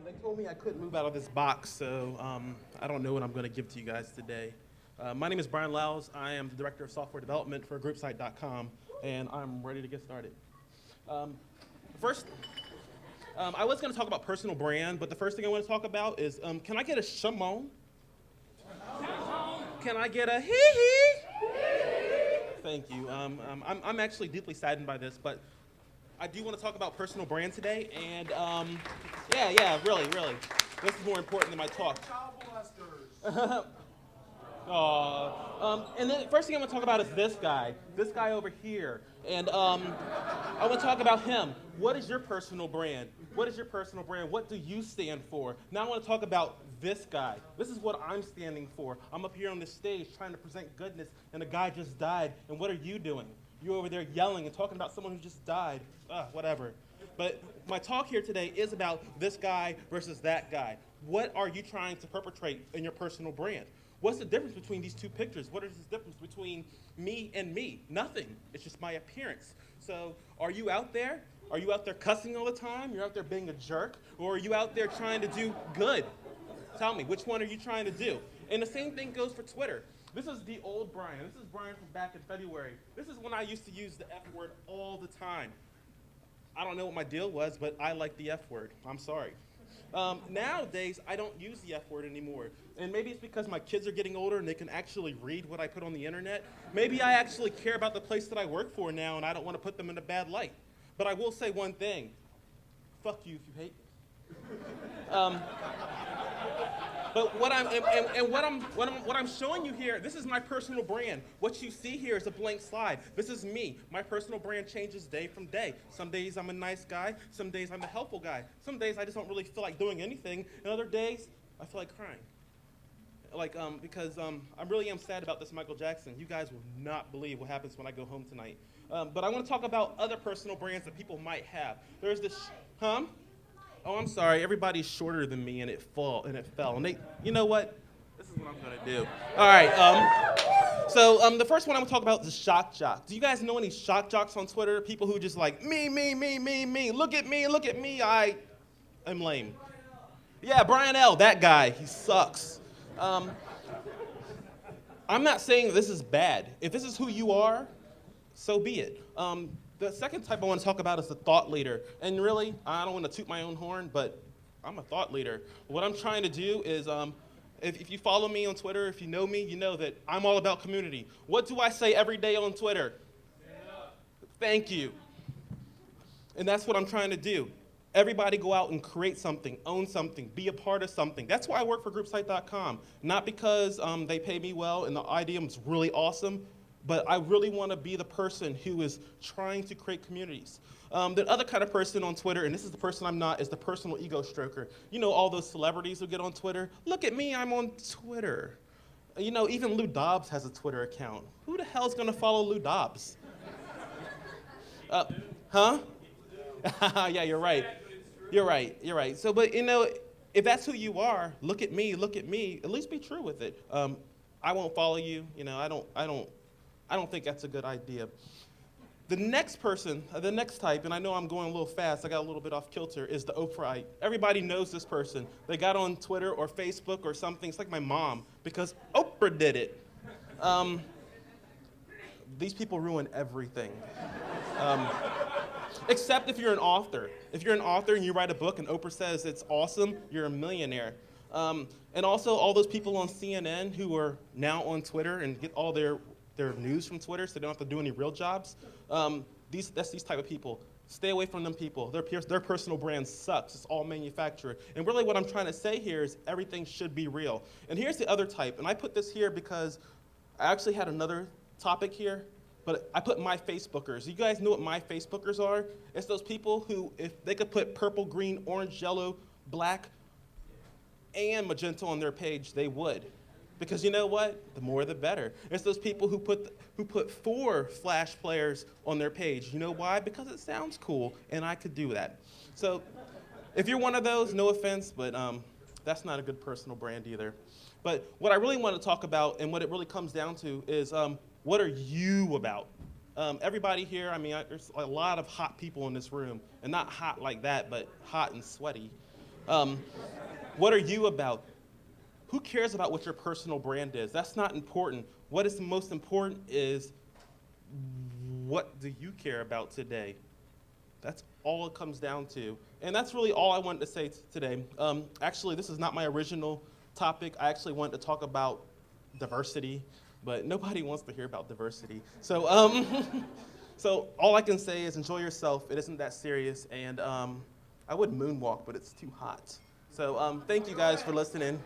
They told me I couldn't move out of this box, so I don't know what I'm going to give to you guys today. My name is Bryan Liles. I am the Director of Software Development for groupsite.com, and I'm ready to get started. First, I was going to talk about personal brand, but the first thing I want to talk about is, can I get a Shimon? Can I get a hee-hee? Thank you. I'm actually deeply saddened by this, but I do want to talk about personal brand today, and really. This is more important than my talk. And then the first thing I'm going to talk about is this guy over here. And I want to talk about him. What is your personal brand? What is your personal brand? What do you stand for? Now I want to talk about this guy. This is what I'm standing for. I'm up here on this stage trying to present goodness, and a guy just died. And what are you doing? You're over there yelling and talking about someone who just died. Whatever. But my talk here today is about this guy versus that guy. What are you trying to perpetrate in your personal brand? What's the difference between these two pictures? What is the difference between me and me? Nothing. It's just my appearance. So are you out there? Are you out there cussing all the time? You're out there being a jerk? Or are you out there trying to do good? Tell me, which one are you trying to do? And the same thing goes for Twitter. This is the old Bryan. This is Bryan from back in February. This is when I used to use the F word all the time. I don't know what my deal was, but I like the F word. I'm sorry. Nowadays, I don't use the F word anymore. And maybe it's because my kids are getting older and they can actually read what I put on the internet. Maybe I actually care about the place that I work for now and I don't want to put them in a bad light. But I will say one thing. Fuck you if you hate me. But what I'm showing you here, this is my personal brand. What you see here is a blank slide. This is me. My personal brand changes day from day. Some days I'm a nice guy. Some days I'm a helpful guy. Some days I just don't really feel like doing anything. And other days I feel like crying. Because I really am sad about this Michael Jackson. You guys will not believe what happens when I go home tonight. But I want to talk about other personal brands that people might have. There's this, Oh, I'm sorry. Everybody's shorter than me, and it fell. And you know what? This is what I'm gonna do. All right. So the first one I'm gonna talk about is shock jock. Do you guys know any shock jocks on Twitter? People who just like me. Look at me. I am lame. Yeah, Bryan L. That guy. He sucks. I'm not saying this is bad. If this is who you are, so be it. The second type I want to talk about is the thought leader. And really, I don't want to toot my own horn, but I'm a thought leader. What I'm trying to do is, if you follow me on Twitter, if you know me, you know that I'm all about community. What do I say every day on Twitter? Thank you. And that's what I'm trying to do. Everybody go out and create something, own something, be a part of something. That's why I work for groupsite.com. Not because they pay me well and the idea is really awesome, but I really want to be the person who is trying to create communities. The other kind of person on Twitter, and this is the person I'm not, is the personal ego stroker. You know all those celebrities who get on Twitter? Look at me, I'm on Twitter. You know, even Lou Dobbs has a Twitter account. Who the hell's going to follow Lou Dobbs? Yeah, you're right. You're right. So, but you know, if that's who you are, look at me. At least be true with it. I won't follow you. You know, I don't think that's a good idea. The next person, the next type, and I know I'm going a little fast, I got a little bit off kilter, is the Oprahite. Everybody knows this person. They got on Twitter or Facebook or something. It's like my mom, because Oprah did it. These people ruin everything. Except if you're an author. If you're an author and you write a book and Oprah says it's awesome, you're a millionaire. And also all those people on CNN who are now on Twitter and get all their news from Twitter so they don't have to do any real jobs. That's these type of people. Stay away from them people. Their personal brand sucks. It's all manufactured. And really what I'm trying to say here is everything should be real. And here's the other type. And I put this here because I actually had another topic here, but I put my Facebookers. You guys know what my Facebookers are? It's those people who, if they could put purple, green, orange, yellow, black, and magenta on their page, they would. Because you know what? The more the better. It's those people who put 4 Flash players on their page. You know why? Because it sounds cool, and I could do that. So if you're one of those, no offense, but that's not a good personal brand either. But what I really want to talk about, and what it really comes down to, is what are you about? Everybody here, there's a lot of hot people in this room, and not hot like that, but hot and sweaty. Um, what are you about? Who cares about what your personal brand is? That's not important. What is most important is, what do you care about today? That's all it comes down to. And that's really all I wanted to say today. Actually, this is not my original topic. I actually wanted to talk about diversity, but nobody wants to hear about diversity. So, so all I can say is enjoy yourself. It isn't that serious. And I would moonwalk, but it's too hot. So thank you guys for listening.